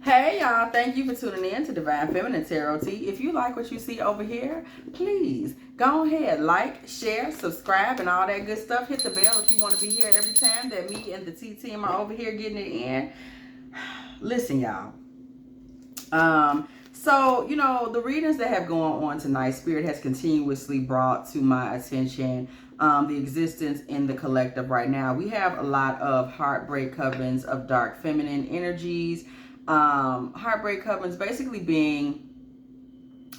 Hey y'all, thank you for tuning in to Divine Feminine Tarot Tea. If you like what you see over here, please go ahead, like, share, subscribe, and all that good stuff. Hit the bell if you want to be here every time that me and the T team are over here getting it in. Listen, y'all. So, the readings that have gone on tonight, Spirit has continuously brought to my attention the existence in the collective right now. We have a lot of heartbreak covens of dark feminine energies. Heartbreak covens basically being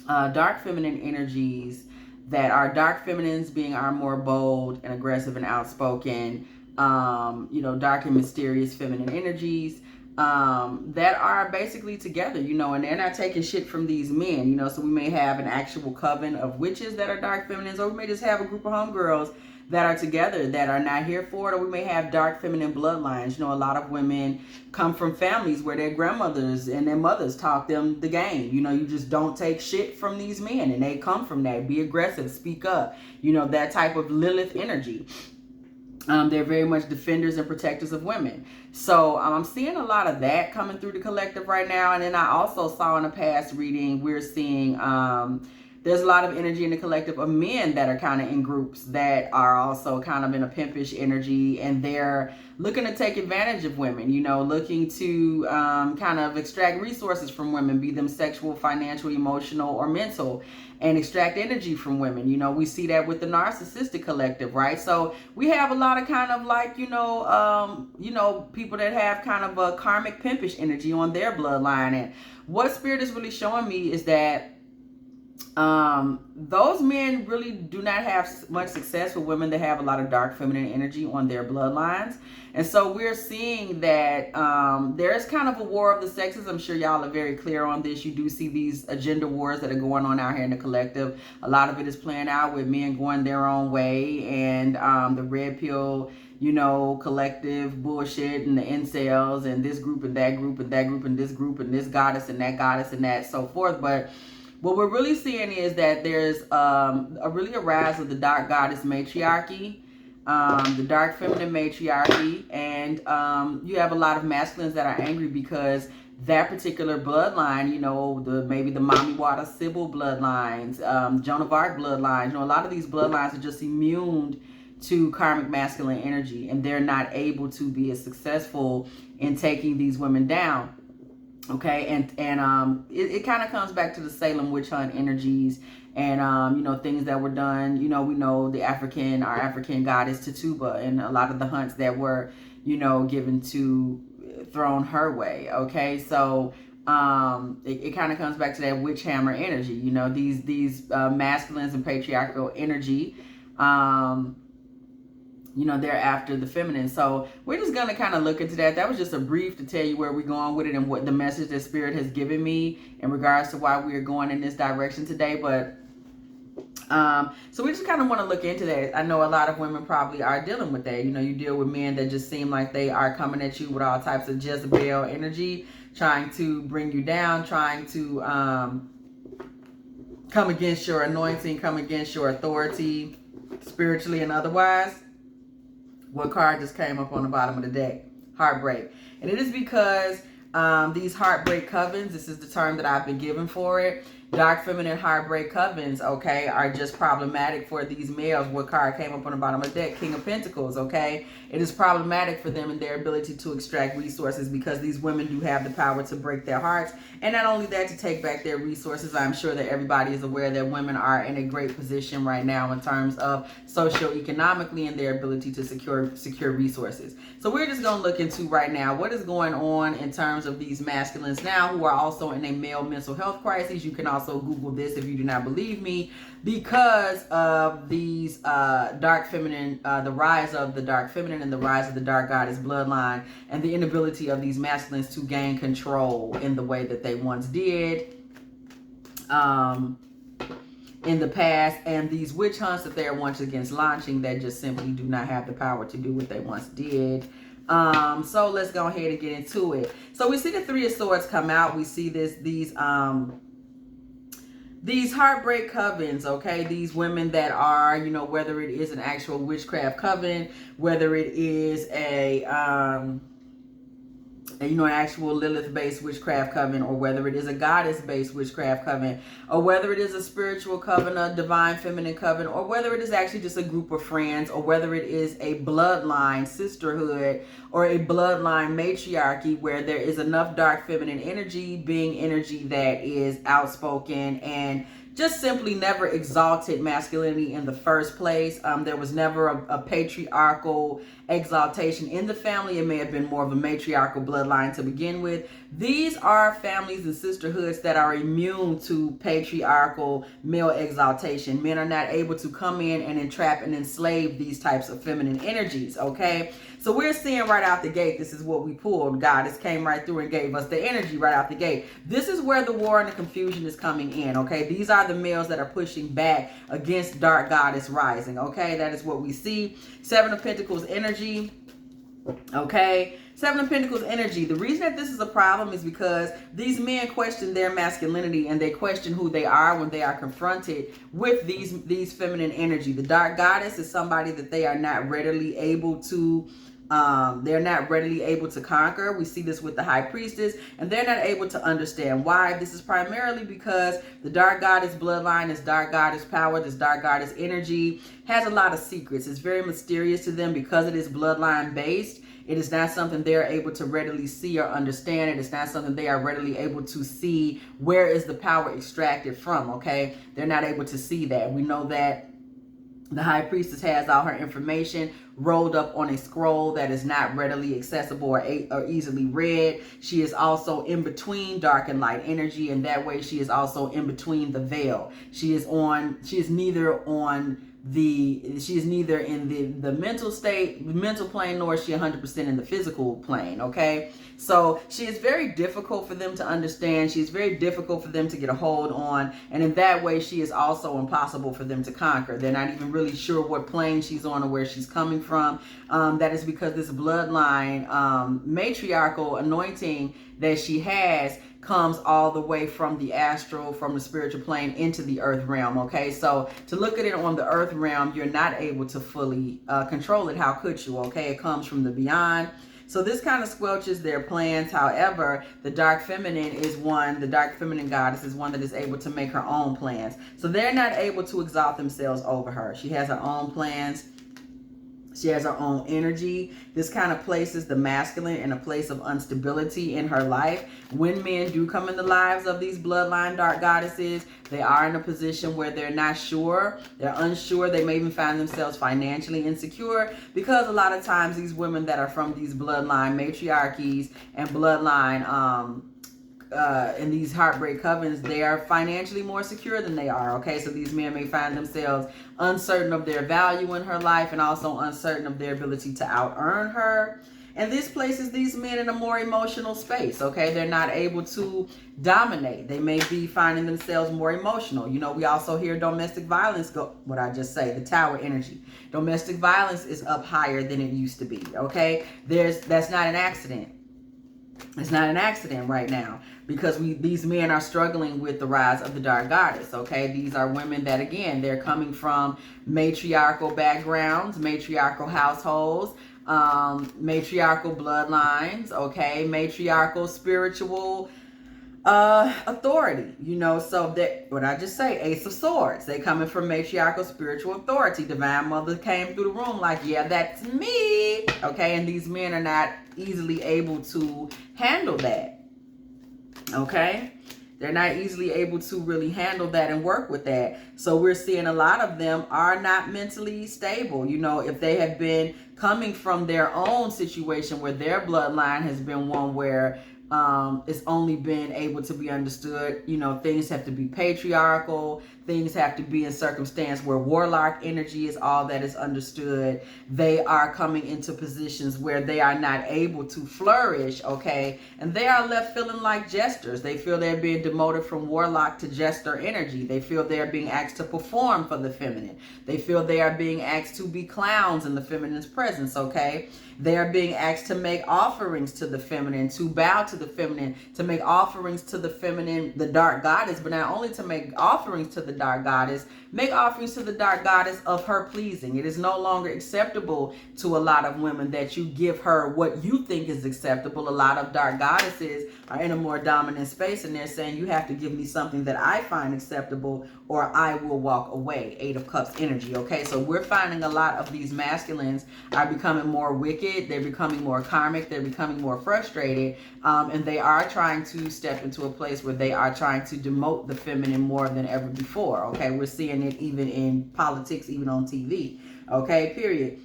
dark feminine energies that are dark feminines being our more bold and aggressive and outspoken, dark and mysterious feminine energies that are basically together, and they're not taking shit from these men, so we may have an actual coven of witches that are dark feminines, or we may just have a group of homegirls that are together that are not here for it, or we may have dark feminine bloodlines. A lot of women come from families where their grandmothers and their mothers taught them the game. You just don't take shit from these men, and they come from that. Be aggressive, speak up, that type of Lilith energy. They're very much defenders and protectors of women. So I'm seeing a lot of that coming through the collective right now. And then I also saw in a past reading, we're seeing there's a lot of energy in the collective of men that are kind of in groups that are also kind of in a pimpish energy, and they're looking to take advantage of women, looking to kind of extract resources from women, be them sexual, financial, emotional, or mental, and extract energy from women. We see that with the narcissistic collective, right? So we have a lot of kind of like, people that have kind of a karmic pimpish energy on their bloodline. And what Spirit is really showing me is that those men really do not have much success with women that have a lot of dark feminine energy on their bloodlines. And so we're seeing that there's kind of a war of the sexes. I'm sure y'all are very clear on this. You do see these agenda wars that are going on out here in the collective. A lot of it is playing out with men going their own way, and the red pill collective bullshit, and the incels, and this group and that group and that group and this group and this goddess and that so forth. But what we're really seeing is that there's a rise of the dark goddess matriarchy, the dark feminine matriarchy, and you have a lot of masculines that are angry because that particular bloodline, maybe the Mommy Water Sybil bloodlines, Joan of Arc bloodlines, a lot of these bloodlines are just immune to karmic masculine energy, and they're not able to be as successful in taking these women down. Okay, and it kind of comes back to the Salem witch hunt energies, and things that were done. We know our African goddess Tituba, and a lot of the hunts that were given to thrown her way. Okay, so it kind of comes back to that witch hammer energy. These masculines and patriarchal energy. They're after the feminine. So we're just going to kind of look into that. That was just a brief to tell you where we're going with it and what the message that Spirit has given me in regards to why we're going in this direction today. But so we just kind of want to look into that. I know a lot of women probably are dealing with that. You deal with men that just seem like they are coming at you with all types of Jezebel energy, trying to bring you down, trying to come against your anointing, come against your authority, spiritually and otherwise. What card just came up on the bottom of the deck? Heartbreak. And it is because these heartbreak covens, this is the term that I've been given for it, dark feminine heartbreak covens, okay, are just problematic for these males. What card came up on the bottom of the deck? King of Pentacles, okay? It is problematic for them and their ability to extract resources, because these women do have the power to break their hearts. And not only that, to take back their resources. I'm sure that everybody is aware that women are in a great position right now in terms of socioeconomically and their ability to secure resources. So we're just going to look into right now what is going on in terms of these masculines now who are also in a male mental health crisis. You can also Google this if you do not believe me, because of these dark feminine, the rise of the dark feminine and the rise of the dark goddess bloodline, and the inability of these masculines to gain control in the way that they once did in the past, and these witch hunts that they are once against launching that just simply do not have the power to do what they once did. So let's go ahead and get into it. So we see the Three of Swords come out. We see these heartbreak covens, okay? These women that are, whether it is an actual witchcraft coven, whether it is a an actual Lilith-based witchcraft coven, or whether it is a goddess-based witchcraft coven, or whether it is a spiritual coven, a divine feminine coven, or whether it is actually just a group of friends, or whether it is a bloodline sisterhood or a bloodline matriarchy where there is enough dark feminine energy, being energy that is outspoken and just simply never exalted masculinity in the first place. There was never a patriarchal exaltation in the family. It may have been more of a matriarchal bloodline to begin with. These are families and sisterhoods that are immune to patriarchal male exaltation. Men are not able to come in and entrap and enslave these types of feminine energies, okay? So we're seeing right out the gate, this is what we pulled. Goddess came right through and gave us the energy right out the gate. This is where the war and the confusion is coming in, okay? These are the males that are pushing back against dark goddess rising, okay? That is what we see. Seven of Pentacles energy, okay? Seven of Pentacles energy. The reason that this is a problem is because these men question their masculinity and they question who they are when they are confronted with these feminine energy. The dark goddess is somebody that they are not readily able to conquer. We see this with the high priestess, and they're not able to understand why. This is primarily because the dark goddess bloodline, this dark goddess power, this dark goddess energy has a lot of secrets. It's very mysterious to them because it is bloodline based. It is not something they're able to readily see or understand. It is not something they are readily able to see where is the power extracted from, okay? They're not able to see that. We know that the high priestess has all her information rolled up on a scroll that is not readily accessible or easily read. She is also in between dark and light energy, and that way she is also in between the veil. She is neither in the mental plane, nor is she 100% in the physical plane, okay? So she is very difficult for them to understand. She is very difficult for them to get a hold on. And in that way, she is also impossible for them to conquer. They're not even really sure what plane she's on or where she's coming from. That is because this bloodline matriarchal anointing that she has comes all the way from the astral, from the spiritual plane into the earth realm, okay? So to look at it on the earth realm, you're not able to fully control it. How could you, okay? It comes from the beyond. So this kind of squelches their plans. However, the dark feminine goddess is one that is able to make her own plans. So they're not able to exalt themselves over her. She has her own plans. She has her own energy. This kind of places the masculine in a place of instability in her life. When men do come in the lives of these bloodline dark goddesses, they are in a position where they're not sure. They're unsure. They may even find themselves financially insecure, because a lot of times these women that are from these bloodline matriarchies and bloodline in these heartbreak covens, they are financially more secure than they are, okay? So these men may find themselves uncertain of their value in her life and also uncertain of their ability to out-earn her. And this places these men in a more emotional space, okay? They're not able to dominate. They may be finding themselves more emotional. You know, we also hear domestic violence go, what I just say, the tower energy. Domestic violence is up higher than it used to be, okay? That's not an accident. It's not an accident right now, because these men are struggling with the rise of the dark goddess, okay? These are women that, again, they're coming from matriarchal backgrounds, matriarchal households, matriarchal bloodlines, okay? Matriarchal spiritual authority, you know. So that, what I just say, Ace of Swords, they coming from matriarchal spiritual authority. Divine Mother came through the room like, yeah, that's me, okay? And these men are not easily able to handle that, okay? They're not easily able to really handle that and work with that. So we're seeing a lot of them are not mentally stable. You know, if they have been coming from their own situation where their bloodline has been one where it's only been able to be understood, you know, things have to be patriarchal, things have to be in circumstance where warlock energy is all that is understood. They are coming into positions where they are not able to flourish, okay? And they are left feeling like jesters. They feel they're being demoted from warlock to jester energy. They feel they're being asked to perform for the feminine. They feel they are being asked to be clowns in the feminine's presence, okay? They are being asked to make offerings to the feminine, to bow to the the feminine, to make offerings to the feminine, the dark goddess, but not only to make offerings to the dark goddess, make offerings to the dark goddess of her pleasing. It is no longer acceptable to a lot of women that you give her what you think is acceptable. A lot of dark goddesses are in a more dominant space, and they're saying, you have to give me something that I find acceptable or I will walk away. 8 of Cups energy. Okay, so we're finding a lot of these masculines are becoming more wicked. They're becoming more karmic. They're becoming more frustrated. And they are trying to step into a place where they are trying to demote the feminine more than ever before. Okay, we're seeing it even in politics, even on TV. Okay, period.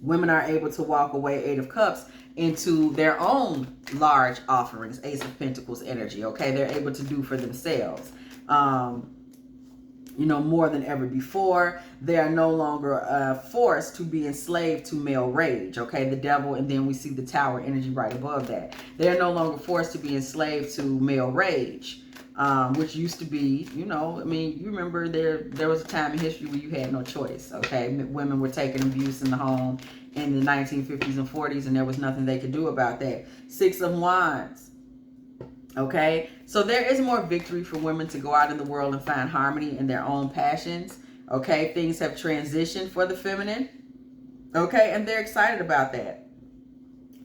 Women are able to walk away, 8 of Cups, into their own large offerings, Ace of Pentacles energy. Okay, they're able to do for themselves. You know, more than ever before. They are no longer forced to be enslaved to male rage. Okay, the Devil, and then we see the Tower energy right above that. They are no longer forced to be enslaved to male rage, which used to be, you know, I mean, you remember there was a time in history where you had no choice. Okay, women were taking abuse in the home in the 1950s and 40s, and there was nothing they could do about that. 6 of Wands. Okay, so there is more victory for women to go out in the world and find harmony in their own passions. Okay, things have transitioned for the feminine. Okay, and they're excited about that.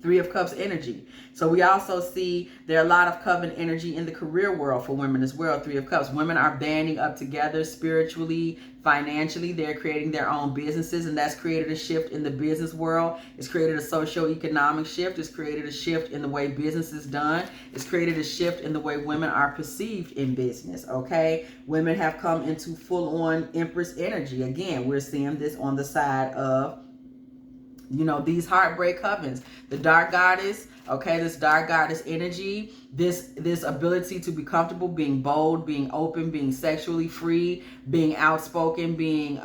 3 of Cups energy. So we also see there are a lot of coven energy in the career world for women as well. 3 of Cups. Women are banding up together spiritually, financially. They're creating their own businesses, and that's created a shift in the business world. It's created a socio-economic shift. It's created a shift in the way business is done. It's created a shift in the way women are perceived in business. Okay, women have come into full-on Empress energy. Again, we're seeing this on the side of, you know, these heartbreak covens. The dark goddess, okay, this dark goddess energy, this ability to be comfortable, being bold, being open, being sexually free, being outspoken, being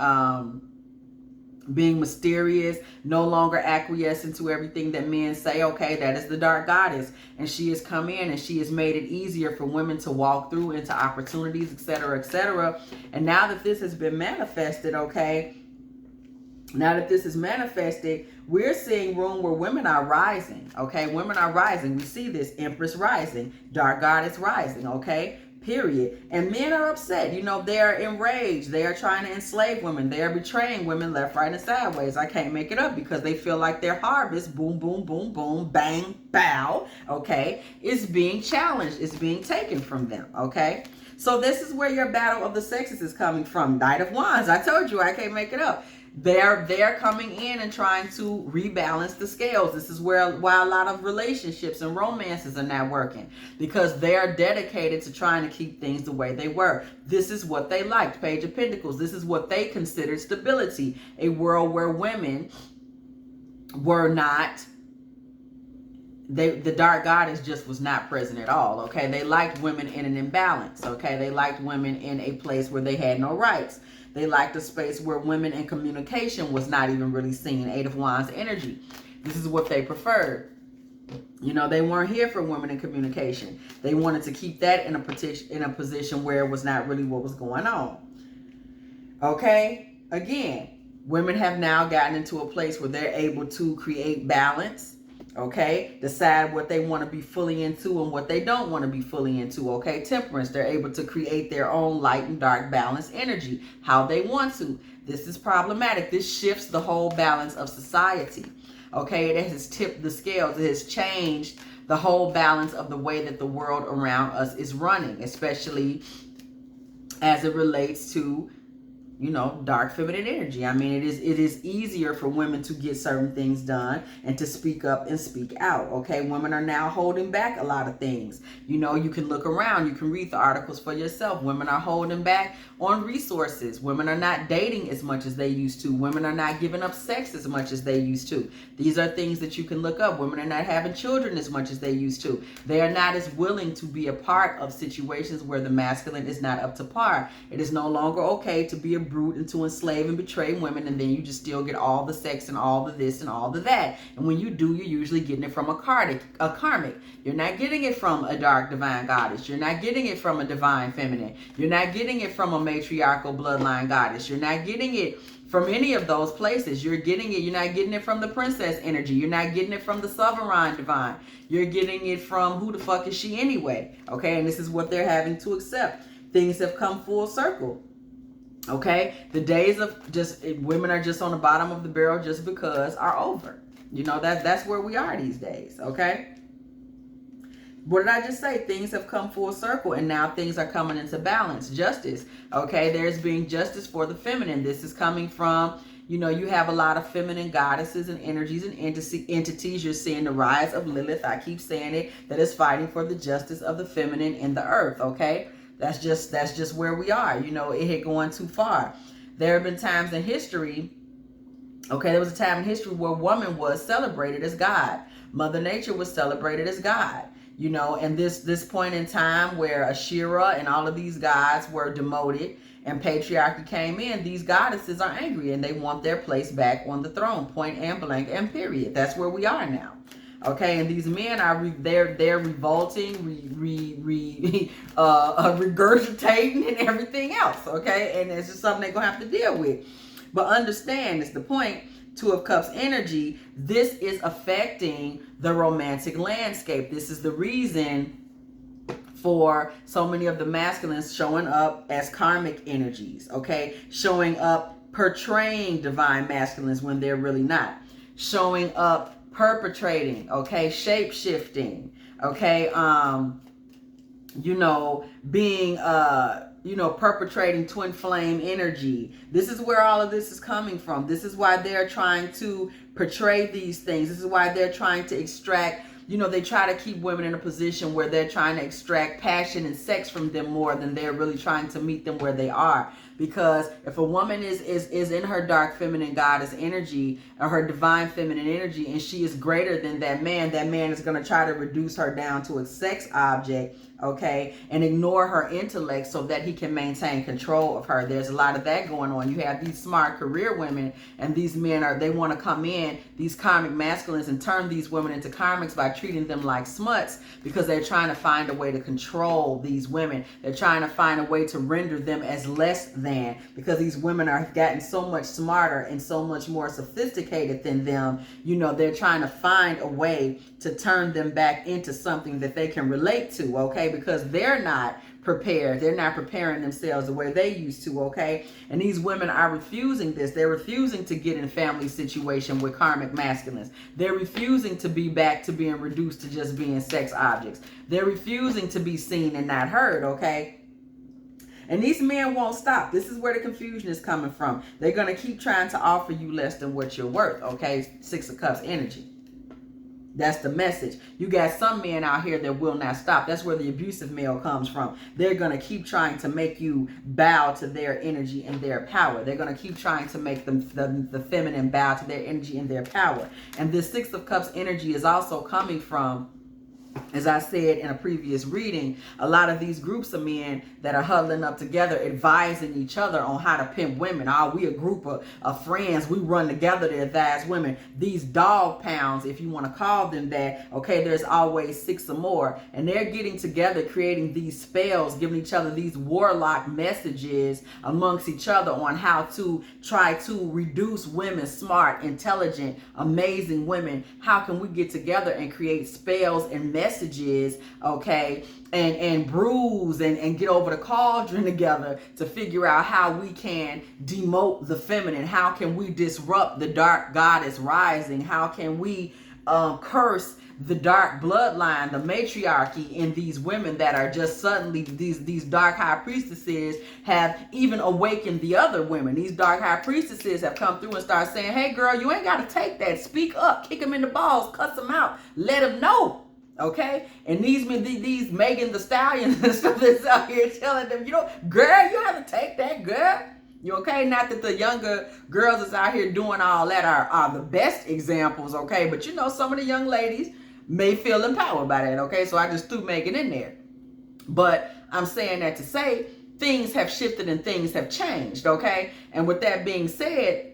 mysterious, no longer acquiescing to everything that men say. Okay, that is the dark goddess, and she has come in and she has made it easier for women to walk through into opportunities, etc., etc. And now that this has been manifested, okay, now that this is manifested, we're seeing room where women are rising. Okay, women are rising. We see this Empress rising, dark goddess rising. Okay, period. And men are upset. You know, they are enraged. They are trying to enslave women. They are betraying women left, right, and sideways. I can't make it up, because they feel like their harvest, boom, boom, boom, boom, bang, bow, okay, is being challenged. It's being taken from them. Okay, so this is where your battle of the sexes is coming from. Knight of Wands. I told you, I can't make it up. They're coming in and trying to rebalance the scales. This is why a lot of relationships and romances are not working, because they are dedicated to trying to keep things the way they were. This is what they liked. Page of Pentacles. This is what they considered stability. A world where women were not, the dark goddess just was not present at all. Okay, they liked women in an imbalance. Okay, they liked women in a place where they had no rights. They liked a space where women in communication was not even really seen. 8 of Wands energy. This is what they preferred. You know, they weren't here for women in communication. They wanted to keep that in a position where it was not really what was going on. Okay, again, women have now gotten into a place where they're able to create balance. Okay, decide what they want to be fully into and what they don't want to be fully into. Okay, Temperance, they're able to create their own light and dark balance energy how they want to. This is problematic. This shifts the whole balance of society. Okay, it has tipped the scales. It has changed the whole balance of the way that the world around us is running, especially as it relates to, you know, dark feminine energy. I mean, it is easier for women to get certain things done and to speak up and speak out. Okay, women are now holding back a lot of things. You know, you can look around, you can read the articles for yourself. Women are holding back on resources. Women are not dating as much as they used to. Women are not giving up sex as much as they used to. These are things that you can look up. Women are not having children as much as they used to. They are not as willing to be a part of situations where the masculine is not up to par. It is no longer okay to be a brute and to enslave and betray women, and then you just still get all the sex and all the this and all the that. And when you do, you're usually getting it from a karmic. You're not getting it from a dark divine goddess. You're not getting it from a divine feminine. You're not getting it from a matriarchal bloodline goddess. You're not getting it from any of those places. You're not getting it from the princess energy. You're not getting it from the sovereign divine. You're getting it from who the fuck is she anyway? Okay, and this is what they're having to accept. Things have come full circle. Okay, the days of just women are just on the bottom of the barrel just because are over. You know, that's where we are these days. Okay. What did I just say? Things have come full circle, and now things are coming into balance. Justice. Okay, there's being justice for the feminine. This is coming from, you know, you have a lot of feminine goddesses and energies and entities. You're seeing the rise of Lilith. I keep saying it, that is fighting for the justice of the feminine in the earth. Okay, that's just where we are. You know, it had gone too far. There have been times in history. Okay, there was a time in history where woman was celebrated as God. Mother Nature was celebrated as God. You know, and this point in time where Ashera and all of these gods were demoted and patriarchy came in, these goddesses are angry and they want their place back on the throne, point and blank and period. That's where we are now. Okay, and these men are they're revolting, regurgitating and everything else. Okay, and it's just something they're gonna have to deal with. But understand, it's the point. Two of Cups energy, this is affecting the romantic landscape. This is the reason for so many of the masculines showing up as karmic energies, okay? Showing up portraying divine masculines when they're really not. Showing up perpetrating, okay? Shape-shifting, okay? You know, being you know, perpetrating twin flame energy. This is where all of this is coming from. This is why they're trying to portray these things. This is why they're trying to extract, you know, they try to keep women in a position where they're trying to extract passion and sex from them more than they're really trying to meet them where they are. Because if a woman is in her dark feminine goddess energy or her divine feminine energy and she is greater than that man is going to try to reduce her down to a sex object, okay, and ignore her intellect so that he can maintain control of her. There's a lot of that going on. You have these smart career women, and these men they want to come in, these karmic masculines, and turn these women into karmics by treating them like smuts because they're trying to find a way to control these women. They're trying to find a way to render them as less than, because these women are gotten so much smarter and so much more sophisticated than them. You know, they're trying to find a way to turn them back into something that they can relate to, okay? Because they're not prepared. They're not preparing themselves the way they used to, okay? And these women are refusing this. They're refusing to get in family situation with karmic masculines. They're refusing to be back to being reduced to just being sex objects. They're refusing to be seen and not heard, okay? And these men won't stop. This is where the confusion is coming from. They're going to keep trying to offer you less than what you're worth, okay? Six of Cups energy. That's the message. You got some men out here that will not stop. That's where the abusive male comes from. They're going to keep trying to make you bow to their energy and their power. They're going to keep trying to make the feminine bow to their energy and their power. And this Six of Cups energy is also coming from, as I said in a previous reading, a lot of these groups of men that are huddling up together, advising each other on how to pimp women. We a group of friends. We run together to advise women. These dog pounds, if you want to call them that, okay, there's always six or more. And they're getting together, creating these spells, giving each other these warlock messages amongst each other on how to try to reduce women, smart, intelligent, amazing women. How can we get together and create spells and messages, okay, and bruise and get over the cauldron together to figure out how we can demote the feminine. How can we disrupt the dark goddess rising? How can we curse the dark bloodline, the matriarchy in these women that are just suddenly, these dark high priestesses have even awakened the other women. These dark high priestesses have come through and start saying, hey girl, you ain't got to take that. Speak up, kick them in the balls, cuss them out, let them know. Okay, and these Megan the Stallions and stuff that's out here telling them, you know, girl, you have to take that, girl. You okay? Not that the younger girls that's out here doing all that are the best examples, okay? But you know, some of the young ladies may feel empowered by that, okay? So I just threw Megan in there. But I'm saying that to say things have shifted and things have changed, okay? And with that being said,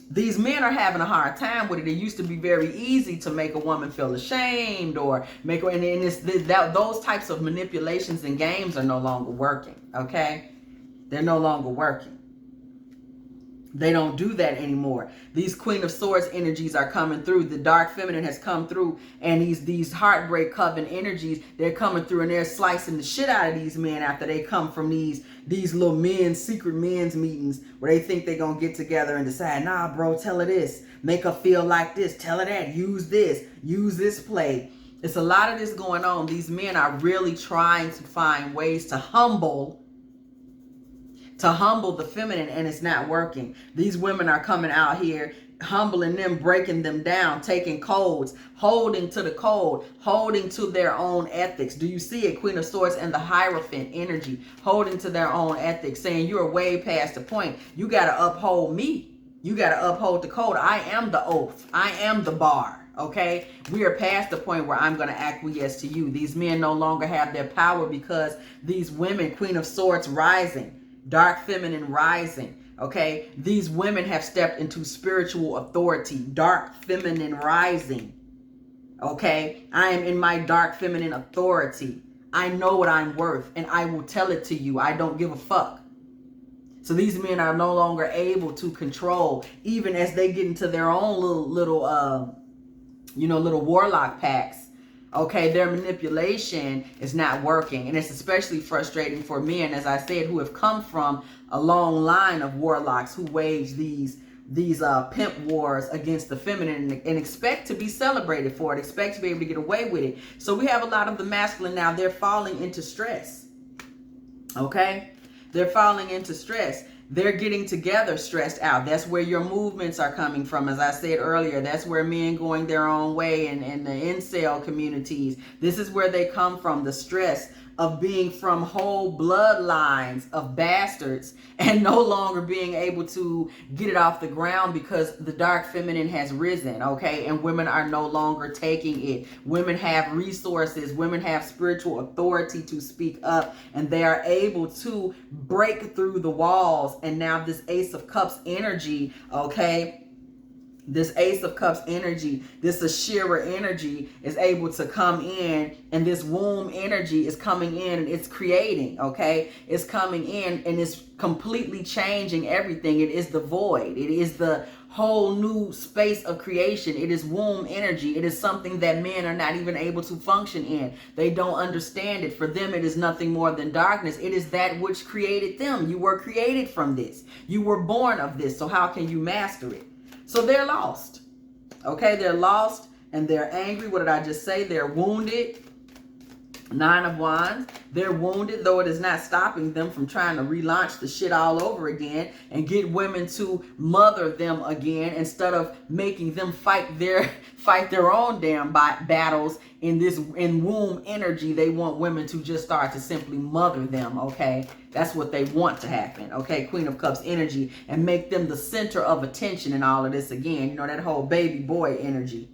these men are having a hard time with it. It used to be very easy to make a woman feel ashamed or make her, and those types of manipulations and games are no longer working, okay? They're no longer working. They don't do that anymore. These Queen of Swords energies are coming through. The dark feminine has come through, and these heartbreak coven energies, they're coming through, and they're slicing the shit out of these men after they come from these little secret men's meetings where they think they're gonna get together and decide, nah, bro, tell her this, make her feel like this, tell her that, use this play. It's a lot of this going on. These men are really trying to find ways to humble the feminine, and it's not working. These women are coming out here humbling them, breaking them down, taking codes, holding to the code, holding to their own ethics. Do you see it? Queen of Swords and the Hierophant energy, holding to their own ethics, saying you're way past the point. You got to uphold me. You got to uphold the code. I am the oath. I am the bar. Okay, we are past the point where I'm going to acquiesce to you. These men no longer have their power because these women, Queen of Swords rising, dark feminine rising, okay? These women have stepped into spiritual authority, dark feminine rising, okay? I am in my dark feminine authority. I know what I'm worth, and I will tell it to you. I don't give a fuck. So these men are no longer able to control, even as they get into their own little warlock pacts. Okay, their manipulation is not working, and it's especially frustrating for men, as I said, who have come from a long line of warlocks who wage these pimp wars against the feminine and expect to be celebrated for it, expect to be able to get away with it. So we have a lot of the masculine now. They're falling into stress. Okay, they're falling into stress. They're getting together stressed out. That's where your movements are coming from. As I said earlier, that's where men going their own way and the incel communities. This is where they come from, the stress of being from whole bloodlines of bastards and no longer being able to get it off the ground because the dark feminine has risen, okay? And women are no longer taking it. Women have resources. Women have spiritual authority to speak up, and they are able to break through the walls. And now this Ace of Cups energy, okay? This Ace of Cups energy, this Ashira energy is able to come in, and this womb energy is coming in and it's creating, okay? It's coming in and it's completely changing everything. It is the void. It is the whole new space of creation. It is womb energy. It is something that men are not even able to function in. They don't understand it. For them, it is nothing more than darkness. It is that which created them. You were created from this. You were born of this. So how can you master it? So they're lost, okay? They're lost and they're angry. What did I just say? They're wounded. Nine of Wands. They're wounded, though it is not stopping them from trying to relaunch the shit all over again and get women to mother them again instead of making them fight their own damn battles in womb energy. They want women to just start to simply mother them, okay? That's what they want to happen, okay? Queen of Cups energy, and make them the center of attention in all of this again. You know, that whole baby boy energy.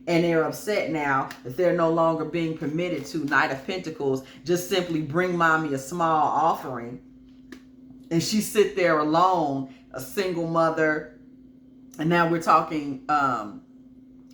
And they're upset now that they're no longer being permitted to. Knight of Pentacles, just simply bring mommy a small offering. And she sit there alone, a single mother. And now we're talking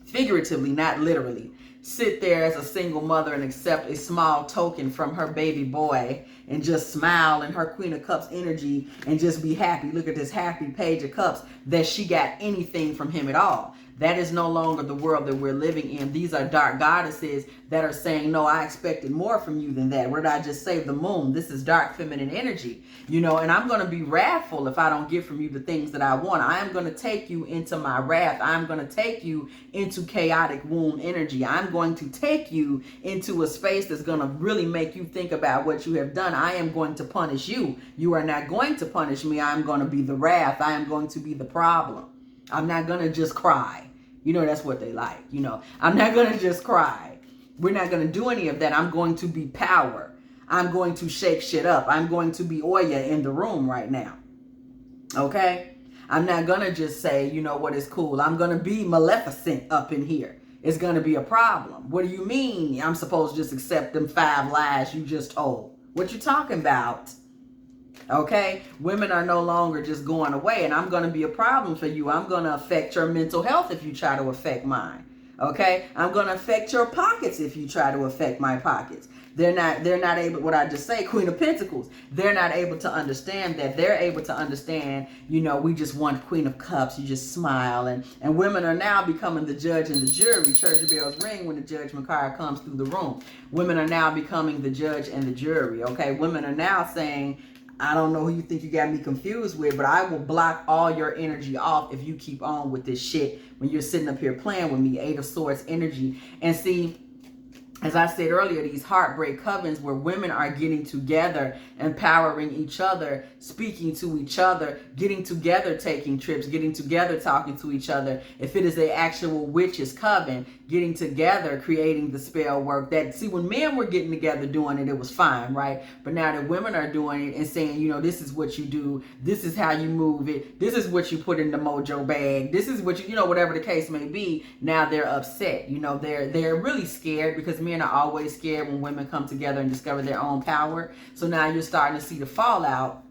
figuratively, not literally. Sit there as a single mother and accept a small token from her baby boy and just smile in her Queen of Cups energy and just be happy. Look at this happy Page of Cups that she got anything from him at all. That is no longer the world that we're living in. These are dark goddesses that are saying, no, I expected more from you than that. What did I just say? The moon. This is dark feminine energy, you know, and I'm going to be wrathful if I don't get from you the things that I want. I am going to take you into my wrath. I'm going to take you into chaotic womb energy. I'm going to take you into a space that's going to really make you think about what you have done. I am going to punish you. You are not going to punish me. I'm going to be the wrath. I am going to be the problem. I'm not going to just cry. You know, that's what they like. You know, I'm not going to just cry. We're not going to do any of that. I'm going to be power. I'm going to shake shit up. I'm going to be Oya in the room right now. Okay? I'm not going to just say, you know what is cool. I'm going to be Maleficent up in here. It's going to be a problem. What do you mean I'm supposed to just accept them 5 lies you just told? What you talking about? Okay, women are no longer just going away, and I'm going to be a problem for you. I'm going to affect your mental health if you try to affect mine. Okay, I'm going to affect your pockets if you try to affect my pockets. They're not able, what I just say, Queen of Pentacles, they're not able to understand that. They're able to understand, you know, we just want Queen of Cups, you just smile. And women are now becoming the judge and the jury. Church bells ring when the judgment card comes through the room. Women are now becoming the judge and the jury, okay? Women are now saying, I don't know who you think you got me confused with, but I will block all your energy off if you keep on with this shit when you're sitting up here playing with me. Eight of Swords energy. And see, as I said earlier, these heartbreak covens where women are getting together, empowering each other, speaking to each other, getting together, taking trips, getting together, talking to each other. If it is an actual witches coven, getting together, creating the spell work. That, see, when men were getting together doing it, it was fine, right? But now that women are doing it and saying, you know, this is what you do, this is how you move it, this is what you put in the mojo bag, this is what you know, whatever the case may be, now they're upset. You know, they're really scared, because men are always scared when women come together and discover their own power. So now you're starting to see the fallout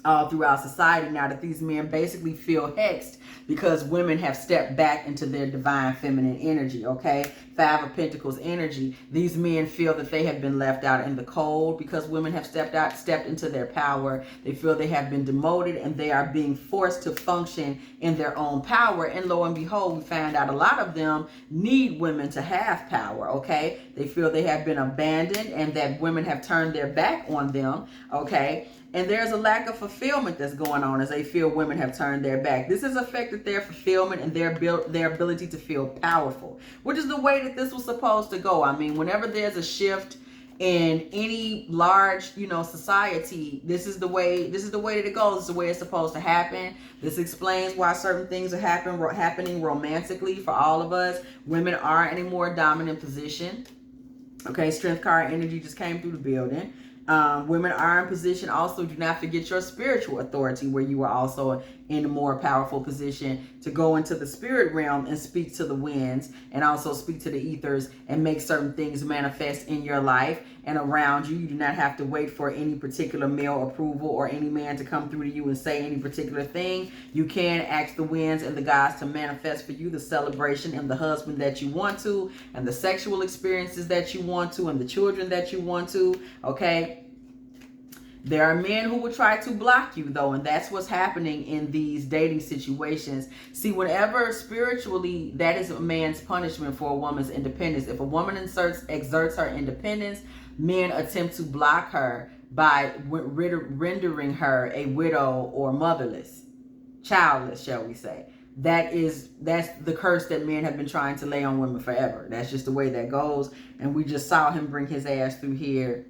all throughout society now, that these men basically feel hexed because women have stepped back into their divine feminine energy, okay? Five of Pentacles energy. These men feel that they have been left out in the cold because women have stepped into their power. They feel they have been demoted and they are being forced to function in their own power. And lo and behold, we find out a lot of them need women to have power, okay? They feel they have been abandoned and that women have turned their back on them, okay? And there's a lack of fulfillment that's going on as they feel women have turned their back. This has affected their fulfillment and their ability to feel powerful, which is the way that this was supposed to go. I mean, whenever there's a shift in any large, you know, society, this is the way that it goes. It's the way it's supposed to happen. This explains why certain things are happening romantically for all of us. Women are in a more dominant position. Okay, Strength card energy just came through the building. Women are in position. Also, do not forget your spiritual authority, where you are also in a more powerful position to go into the spirit realm and speak to the winds and also speak to the ethers and make certain things manifest in your life and around you. You do not have to wait for any particular male approval or any man to come through to you and say any particular thing. You can ask the winds and the gods to manifest for you the celebration and the husband that you want to, and the sexual experiences that you want to, and the children that you want to, okay? There are men who will try to block you, though, and that's what's happening in these dating situations. See, whenever spiritually, that is a man's punishment for a woman's independence. If a woman exerts her independence, men attempt to block her by rendering her a widow or motherless, childless, shall we say. That's the curse that men have been trying to lay on women forever. That's just the way that goes, and we just saw him bring his ass through here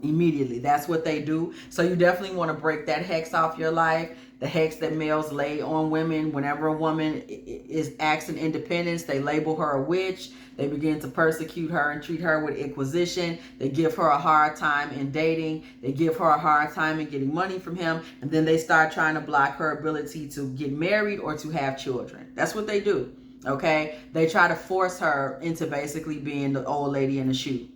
immediately. That's what they do. So you definitely want to break that hex off your life. The hex that males lay on women. Whenever a woman is acting independence, they label her a witch. They begin to persecute her and treat her with inquisition. They give her a hard time in dating. They give her a hard time in getting money from him. And then they start trying to block her ability to get married or to have children. That's what they do. Okay? They try to force her into basically being the old lady in the shoe.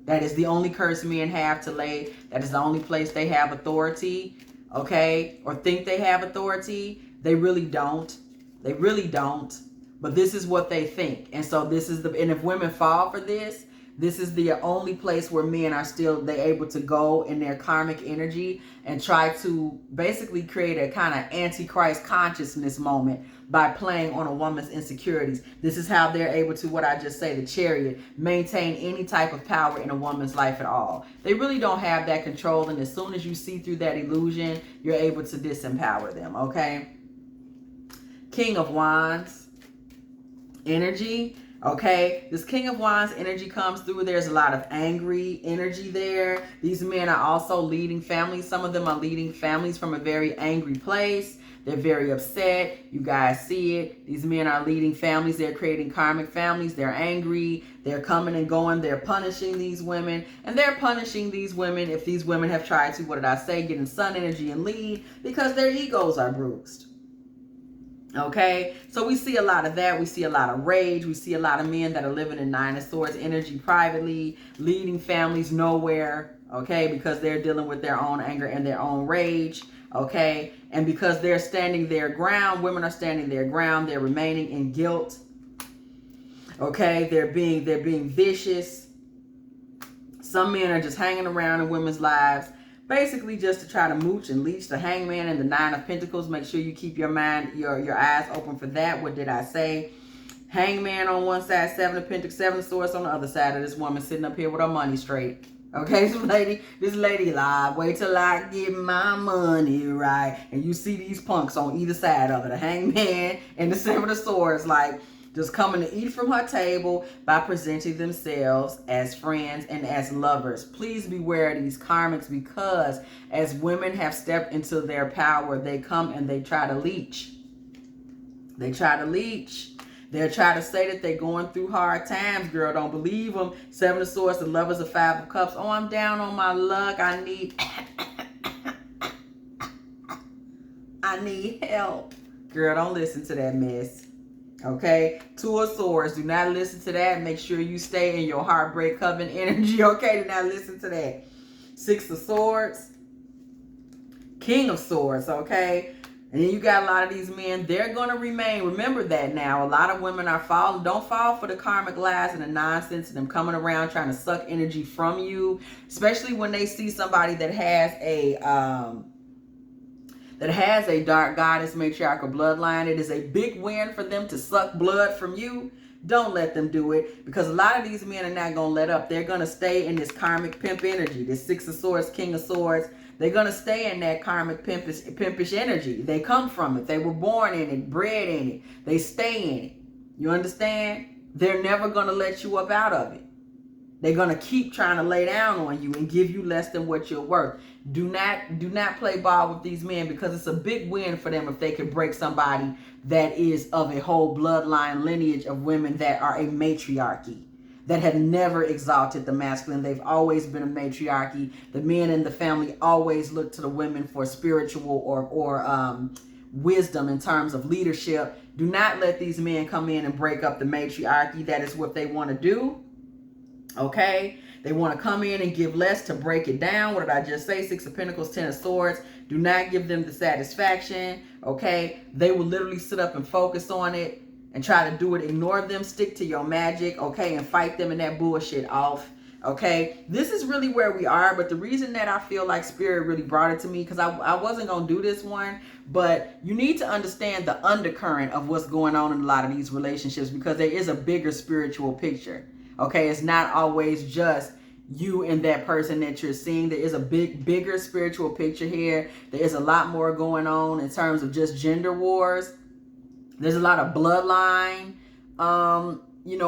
That is the only curse men have to lay. That is the only place they have authority, okay? Or think they have authority. They really don't. They really don't. But this is what they think. And so this is and if women fall for this, this is the only place where men are still, they're able to go in their karmic energy and try to basically create a kind of antichrist consciousness moment by playing on a woman's insecurities. This is how they're able to, what I just say, the Chariot, maintain any type of power in a woman's life at all. They really don't have that control, and as soon as you see through that illusion, you're able to disempower them, okay? King of Wands energy. Okay, this King of Wands energy comes through. There's a lot of angry energy there. These men are also leading families. Some of them are leading families from a very angry place. They're very upset. You guys see it. These men are leading families. They're creating karmic families. They're angry. They're coming and going. They're punishing these women. And they're punishing these women if these women have tried to, what did I say, get in sun energy and lead, because their egos are bruised. Okay, so we see a lot of that. We see a lot of rage. We see a lot of men that are living in Nine of Swords energy privately, leading families nowhere. Okay, because they're dealing with their own anger and their own rage. Okay, and because they're standing their ground, women are standing their ground. They're remaining in guilt. Okay, they're being vicious. Some men are just hanging around in women's lives, basically just to try to mooch and leech. The Hangman and the Nine of Pentacles. Make sure you keep your mind, your eyes open for that. What did I say? Hangman on one side, Seven of Pentacles, Seven of Swords on the other side of this woman sitting up here with her money straight. Okay, so this lady lied. Wait till I get my money right. And you see these punks on either side of it. The Hangman and the Seven of Swords, like, just coming to eat from her table by presenting themselves as friends and as lovers. Please beware of these karmics, because as women have stepped into their power, they come and they try to leech. They try to leech. They'll try to say that they're going through hard times. Girl, don't believe them. Seven of Swords, the Lovers, of Five of Cups. Oh, I'm down on my luck. I need help. Girl, don't listen to that mess. Okay, Two of Swords, do not listen to that. Make sure you stay in your heartbreak coven energy. Okay, do not listen to that. Six of Swords, King of Swords. Okay, and then you got a lot of these men, they're going to remain. Remember that now. A lot of women are falling. Don't fall for the karmic lies and the nonsense and them coming around trying to suck energy from you, especially when they see somebody that has a dark goddess matriarchal bloodline. It is a big win for them to suck blood from you. Don't let them do it, because a lot of these men are not going to let up. They're going to stay in this karmic pimp energy, this Six of Swords, King of Swords. They're going to stay in that karmic pimpish energy. They come from it. They were born in it, bred in it. They stay in it. You understand? They're never going to let you up out of it. They're going to keep trying to lay down on you and give you less than what you're worth. Do not play ball with these men, because it's a big win for them if they can break somebody that is of a whole bloodline lineage of women that are a matriarchy, that have never exalted the masculine. They've always been a matriarchy. The men in the family always look to the women for spiritual or wisdom in terms of leadership. Do not let these men come in and break up the matriarchy. That is what they want to do. Okay, they want to come in and give less to break it down. What did I just say? Six of Pentacles, Ten of Swords. Do not give them the satisfaction. Okay, they will literally sit up and focus on it and try to do it. Ignore them. Stick to your magic. Okay, and fight them and that bullshit off. Okay, this is really where we are. But the reason that I feel like Spirit really brought it to me, because I wasn't going to do this one, but you need to understand the undercurrent of what's going on in a lot of these relationships, because there is a bigger spiritual picture. Okay, it's not always just you and that person that you're seeing. There is a bigger spiritual picture here. There is a lot more going on in terms of just gender wars. There's a lot of bloodline,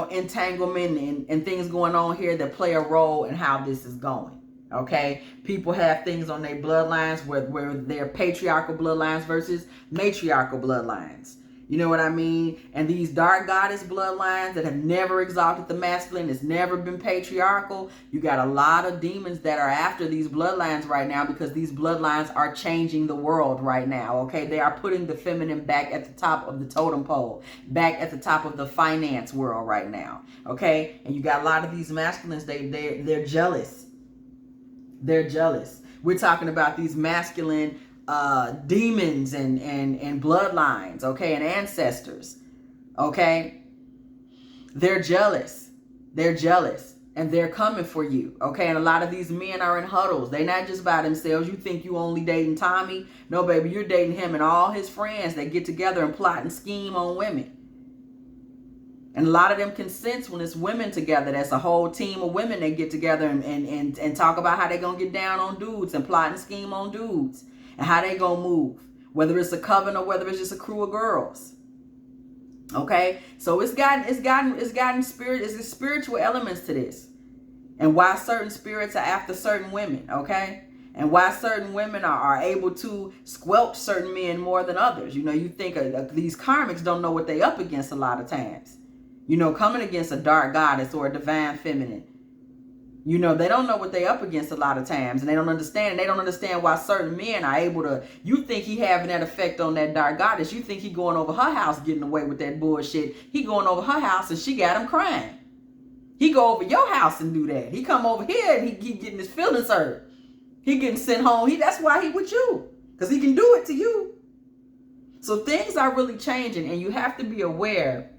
entanglement and things going on here that play a role in how this is going. Okay, people have things on their bloodlines where they're patriarchal bloodlines versus matriarchal bloodlines. You know what I mean? And these dark goddess bloodlines that have never exalted the masculine, it's never been patriarchal. You got a lot of demons that are after these bloodlines right now, because these bloodlines are changing the world right now. Okay, they are putting the feminine back at the top of the totem pole, back at the top of the finance world right now. Okay, and you got a lot of these masculines. They're jealous. They're jealous. We're talking about these masculine demons and bloodlines, okay, and ancestors. Okay, they're jealous. They're jealous, and they're coming for you. Okay, and a lot of these men are in huddles. They're not just by themselves. You think you only dating Tommy? No, baby, you're dating him and all his friends. They get together and plot and scheme on women. And a lot of them can sense when it's women together. That's a whole team of women that get together and talk about how they're gonna get down on dudes and plot and scheme on dudes, and how they gonna move, whether it's a coven or whether it's just a crew of girls. Okay, so it's gotten spiritual elements to this, and why certain spirits are after certain women. Okay, and why certain women are able to squelch certain men more than others. You know, you think these karmics don't know what they up against a lot of times. You know, coming against a dark goddess or a divine feminine. You know, they don't know what they up against a lot of times, and they don't understand. They don't understand why certain men are able to, you think he having that effect on that dark goddess. You think he going over her house getting away with that bullshit. He going over her house and she got him crying. He go over your house and do that. He come over here and he getting his feelings hurt. He getting sent home. That's why he with you, because he can do it to you. So things are really changing, and you have to be aware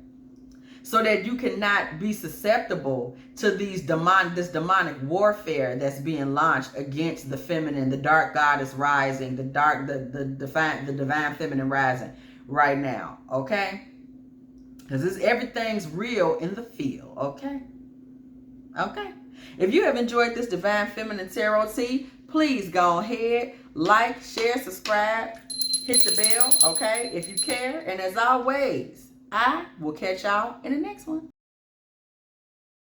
so that you cannot be susceptible to this demonic warfare that's being launched against the feminine, the dark goddess rising, the divine feminine rising right now, okay? Because everything's real in the field, okay? Okay. If you have enjoyed this Divine Feminine Tarot tea, please go ahead, like, share, subscribe, hit the bell, okay, if you care. And as always, I will catch y'all in the next one.